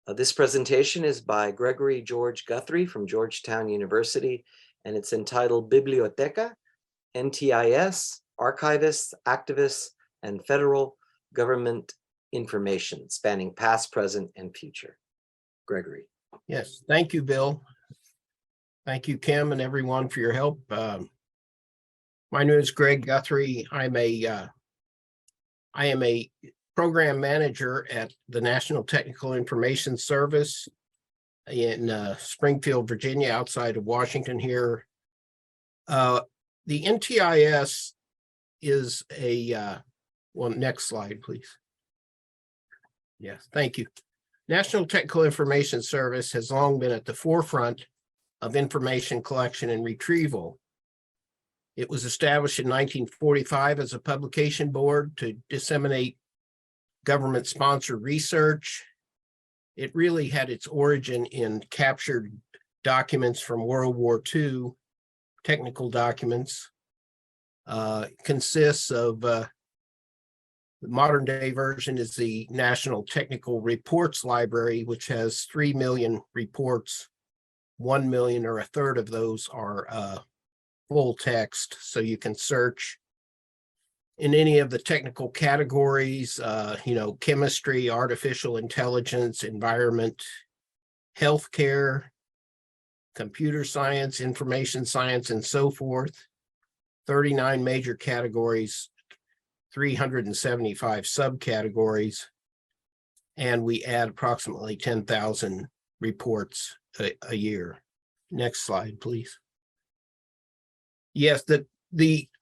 This presentation is by Gregory George Guthrie from Georgetown University, and it's entitled BiblioTECHa, NTIS, Archivists, Activists, and Federal Government Information, spanning past, present, and future. Gregory. Yes, thank you, Bill. Thank you, Kim, and everyone for your help. My name is Greg Guthrie. I am a program manager at the National Technical Information Service in Springfield, Virginia, outside of Washington here. The NTIS is well, next slide, please. Yes, thank you. National Technical Information Service has long been at the forefront of information collection and retrieval. It was established in 1945 as a publication board to disseminate government-sponsored research. It really had its origin in captured documents from World War II, technical documents. Consists of the modern day version is the National Technical Reports Library, which has 3 million reports. 1 million or a third of those are full text, so you can search in any of the technical categories, chemistry, artificial intelligence, environment, healthcare, computer science, information science, and so forth. 39 major categories, 375 subcategories, and we add approximately 10,000 reports a year. Next slide, please. Yes,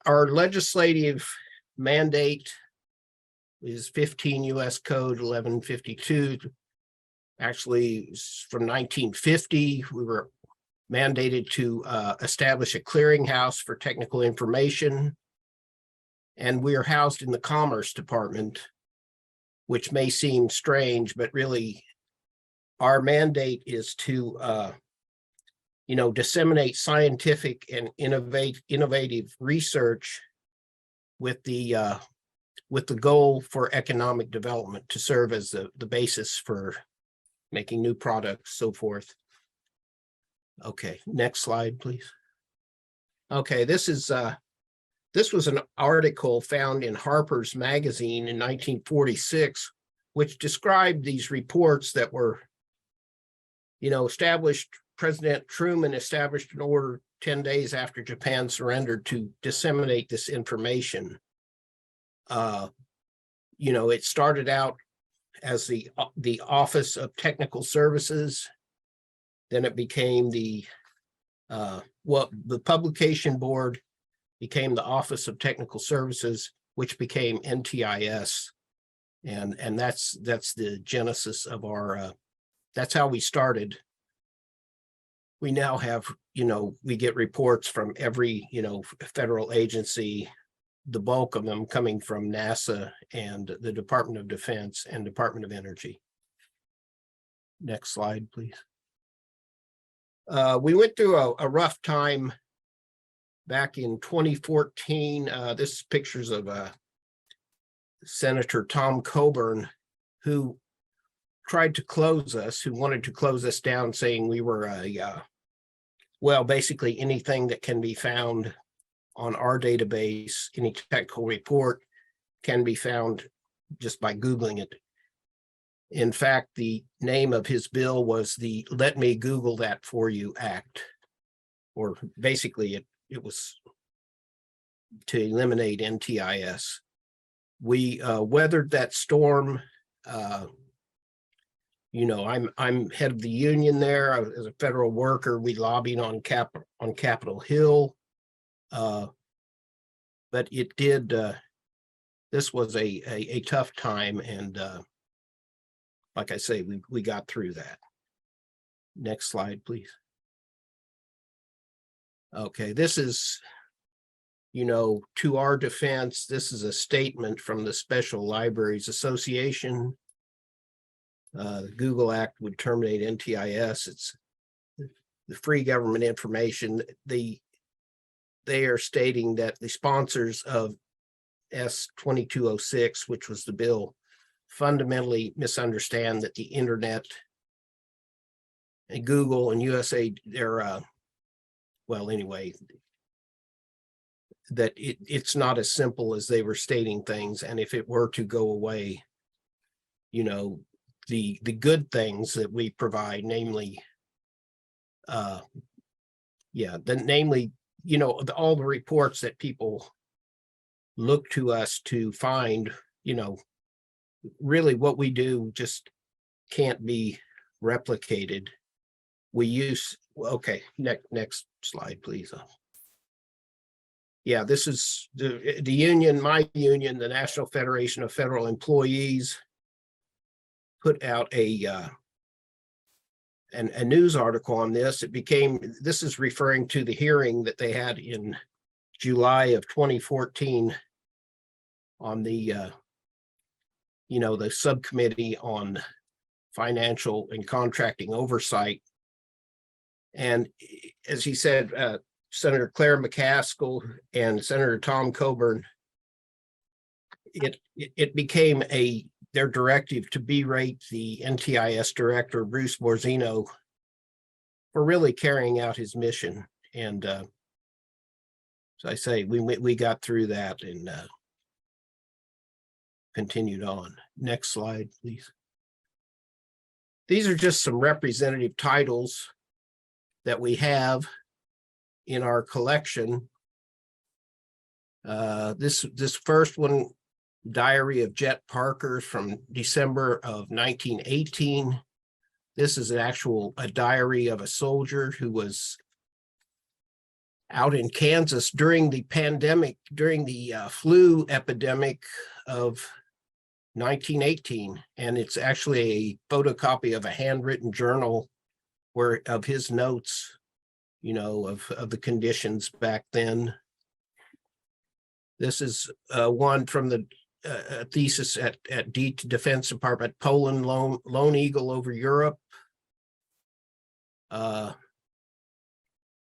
our legislative mandate is 15 U.S. Code 1152. Actually, from 1950, we were mandated to establish a clearinghouse for technical information. And we are housed in the Commerce Department, which may seem strange, but really our mandate is to disseminate scientific and innovative research with the goal for economic development, to serve as the basis for making new products, so forth. Okay, next slide, please. Okay, this was an article found in Harper's Magazine in 1946, which described these reports that were, established. President Truman established an order 10 days after Japan surrendered to disseminate this information. It started out as the Office of Technical Services. Then it became the publication board became the Office of Technical Services, which became NTIS. And that's the genesis of our, that's how we started. We now have, we get reports from every, federal agency, the bulk of them coming from NASA and the Department of Defense and Department of Energy. Next slide, please. We went through a rough time back in 2014. This is pictures of Senator Tom Coburn, who tried to close us, who wanted to close us down, saying we were basically anything that can be found on our database, any technical report can be found just by Googling it. In fact, the name of his bill was the Let Me Google That For You Act, or basically it was to eliminate NTIS. We weathered that storm. I'm head of the union there. As a federal worker, we lobbied on Capitol Hill. But it did, this was a tough time, and like I say, we got through that. Next slide, please. Okay, this is, to our defense, this is a statement from the Special Libraries Association. The Google Act would terminate NTIS. It's the free government information. They are stating that the sponsors of S-2206, which was the bill, fundamentally misunderstand that the internet and Google and USA, they're, well, anyway, that it's not as simple as they were stating things. And if it were to go away, you know, the good things that we provide, namely, namely, you know, all the reports that people look to us to find, you know, really what we do just can't be replicated. We use, okay, next slide, please. Yeah, this is the union, my union, the National Federation of Federal Employees, put out a news article on this. This is referring to the hearing that they had in July of 2014 on the, you know, the subcommittee on financial and contracting oversight. And as he said, Senator Claire McCaskill and Senator Tom Coburn, it became their directive to berate the NTIS director, Bruce Borzino, for really carrying out his mission. And so I say, we got through that and continued on. Next slide, please. These are just some representative titles that we have in our collection. This first one, Diary of Jet Parker, from December of 1918. This is a diary of a soldier who was out in Kansas during the pandemic, during the flu epidemic of 1918. And it's actually a photocopy of a handwritten journal of his notes, you know, of the conditions back then. This is one from the thesis at Defense Department, Poland, Lone Eagle over Europe.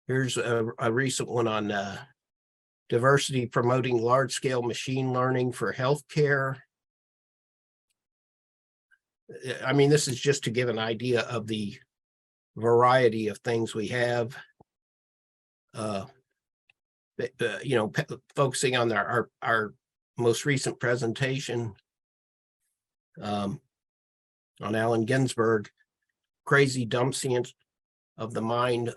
Here's a recent one on diversity promoting large-scale machine learning for healthcare. I mean, this is just to give an idea of the variety of things we have. You know, focusing on our most recent presentation on Allen Ginsberg, Crazy Dump Science of the Mind,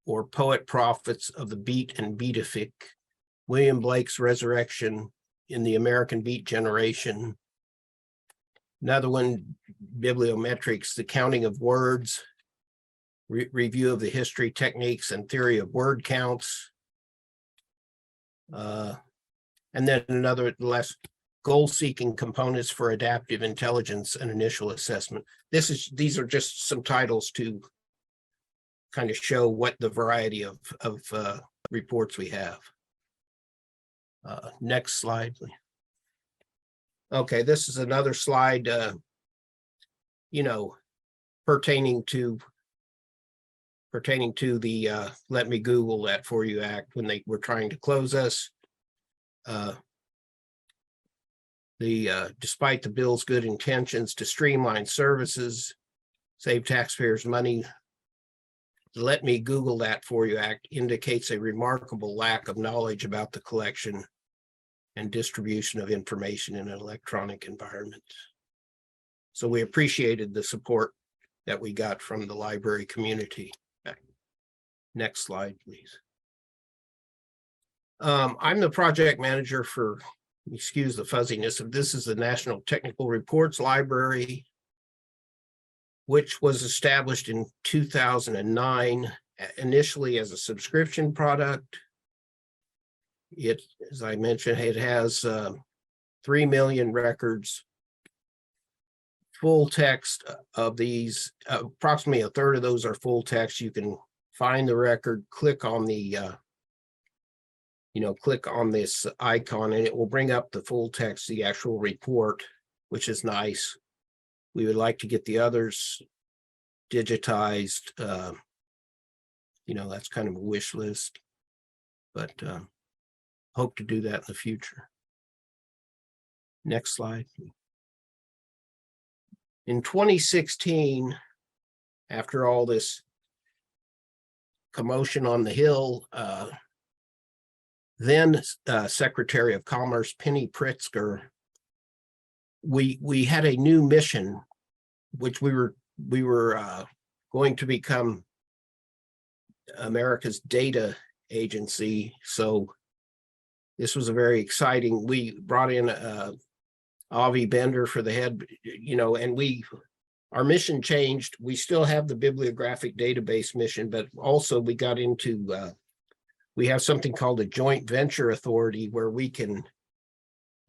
or Poet Prophets of the Beat and Beatific, William Blake's Resurrection in the American Beat Generation. Another one, Bibliometrics, The Counting of Words, Review of the History, Techniques, and Theory of Word Counts. And then another, less goal-seeking components for adaptive intelligence and initial assessment. These are just some titles to kind of show what the variety of reports we have. Next slide, please. Okay, this is another slide, you know, pertaining to the Let Me Google That For You Act when they were trying to close us. Despite the bill's good intentions to streamline services, save taxpayers money, the Let Me Google That For You Act indicates a remarkable lack of knowledge about the collection and distribution of information in an electronic environment. So we appreciated the support that we got from the library community. Next slide, please. I'm the project manager for, excuse the fuzziness of this, is the National Technical Reports Library, which was established in 2009, initially as a subscription product. It, as I mentioned, it has 3 million records. Full text of these, approximately a third of those are full text. You can find the record, click on the, click on this icon, and it will bring up the full text, the actual report, which is nice. We would like to get the others digitized. That's kind of a wish list, but hope to do that in the future. Next slide. In 2016, after all this commotion on the Hill, then Secretary of Commerce Penny Pritzker, we had a new mission, which we were going to become America's data agency. So this was a very exciting. We brought in Avi Bender for the head, and our mission changed. We still have the bibliographic database mission, but also we got into we have something called a joint venture authority where we can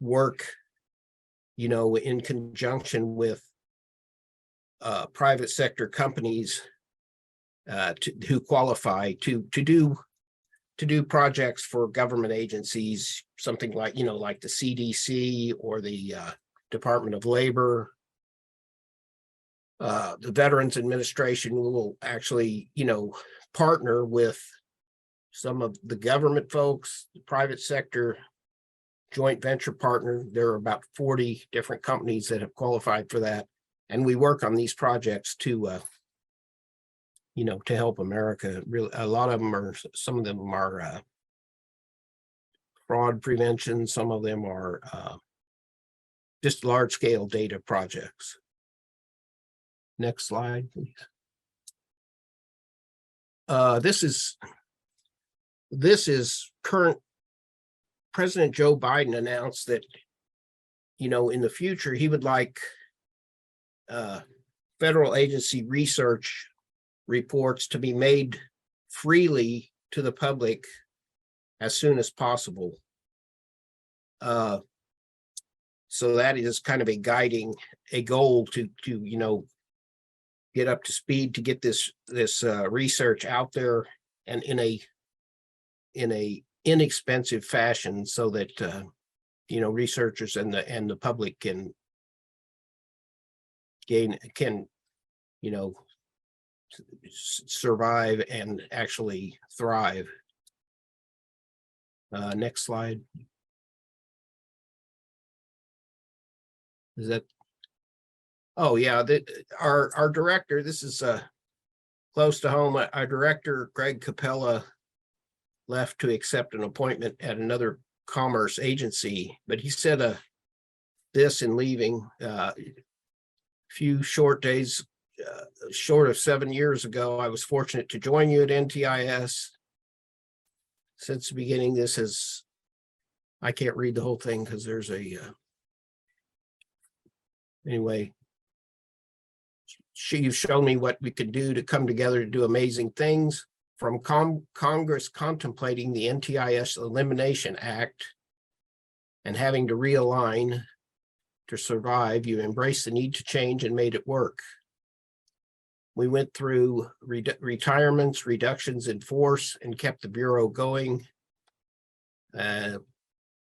work, in conjunction with private sector companies who qualify to do projects for government agencies, something like, like the CDC or the Department of Labor. The Veterans Administration will actually, partner with some of the government folks, the private sector joint venture partner. There are about 40 different companies that have qualified for that. And we work on these projects to help America. Really, some of them are fraud prevention. Some of them are just large scale data projects. Next slide, please. This is current. President Joe Biden announced that, in the future, he would like federal agency research reports to be made freely to the public as soon as possible. So that is kind of a goal to get up to speed, to get this research out there and in a inexpensive fashion, so that researchers and the public can survive and actually thrive. Next slide. Is that? Oh yeah, our director. This is close to home. Our director, Greg Capella, left to accept an appointment at another commerce agency, but he said this in leaving. Few short days, short of 7 years ago, I was fortunate to join you at NTIS. Since the beginning, this has, I can't read the whole thing because there's anyway, you've shown me what we could do to come together to do amazing things. From Congress contemplating the NTIS Elimination Act and having to realign to survive, you embraced the need to change and made it work. We went through retirements, reductions in force, and kept the Bureau going. And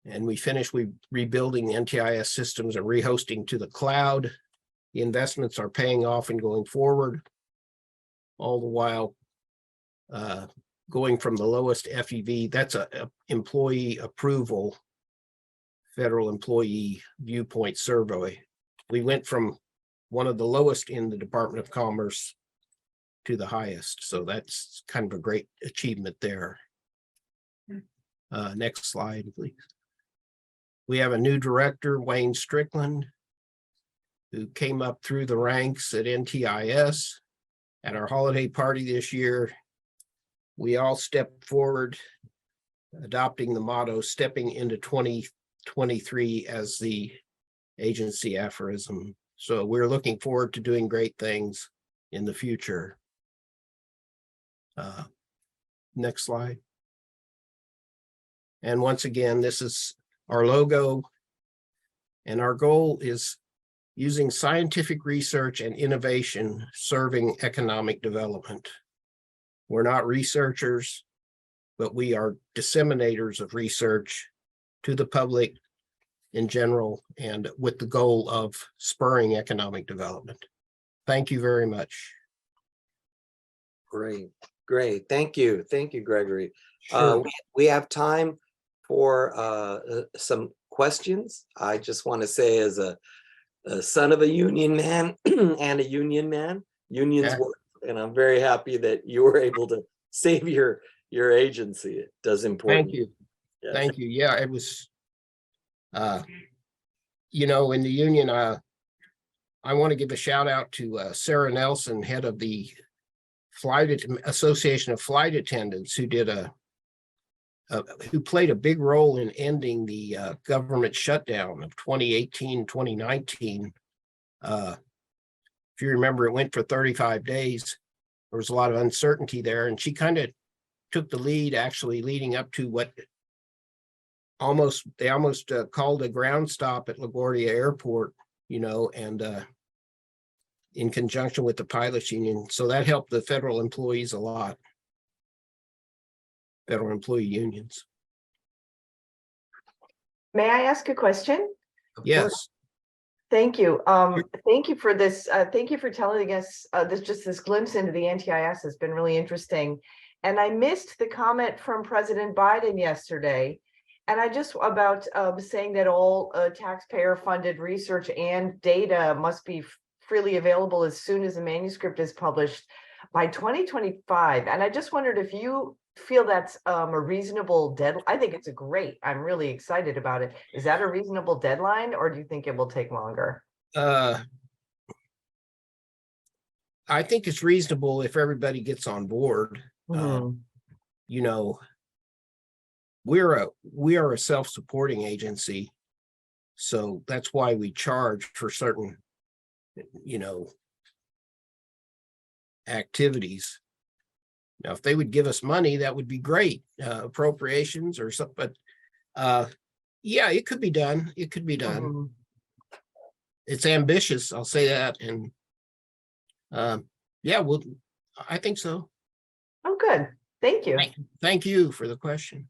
we finished rebuilding the NTIS systems and rehosting to the cloud. The investments are paying off and going forward, all the while going from the lowest FEV, that's a employee approval, federal employee viewpoint survey. We went from one of the lowest in the Department of Commerce to the highest. So that's kind of a great achievement there. Next slide, please. We have a new director, Wayne Strickland, who came up through the ranks at NTIS. At our holiday party this year, we all stepped forward, adopting the motto, stepping into 2023 as the agency aphorism. So we're looking forward to doing great things in the future. Next slide. And once again, this is our logo. And our goal is using scientific research and innovation serving economic development. We're not researchers, but we are disseminators of research to the public in general, and with the goal of spurring economic development. Thank you very much. Great. Thank you, Gregory. Sure. We have time for some questions. I just want to say, as a son of a union man and a union man, unions work and I'm very happy that you were able to save your agency. It does important. Thank you. Yes. Thank you. Yeah, it was, you know, in the union, I want to give a shout out to Sarah Nelson, head of the Association of Flight Attendants, who did who played a big role in ending the government shutdown of 2018, 2019. If you remember, it went for 35 days. There was a lot of uncertainty there, and she kind of took the lead, actually leading up to what they almost called a ground stop at LaGuardia Airport, you know, and in conjunction with the pilots union. So that helped the federal employees a lot. Federal employee unions. May I ask a question? Yes. Thank you. Thank you for this. Thank you for telling us this glimpse into the NTIS has been really interesting. And I missed the comment from President Biden yesterday. And I just about saying that all taxpayer funded research and data must be freely available as soon as a manuscript is published by 2025. And I just wondered if you feel that's a reasonable deadline. I think it's I'm really excited about it. Is that a reasonable deadline, or do you think it will take longer? I think it's reasonable if everybody gets on board. You know, we are a self-supporting agency, so that's why we charge for certain, you know, activities. Now, if they would give us money, that would be great, appropriations or something. But yeah, it could be done. It could be done. It's ambitious, I'll say that. And yeah, I think so. Oh, good. Thank you. Thank you for the question.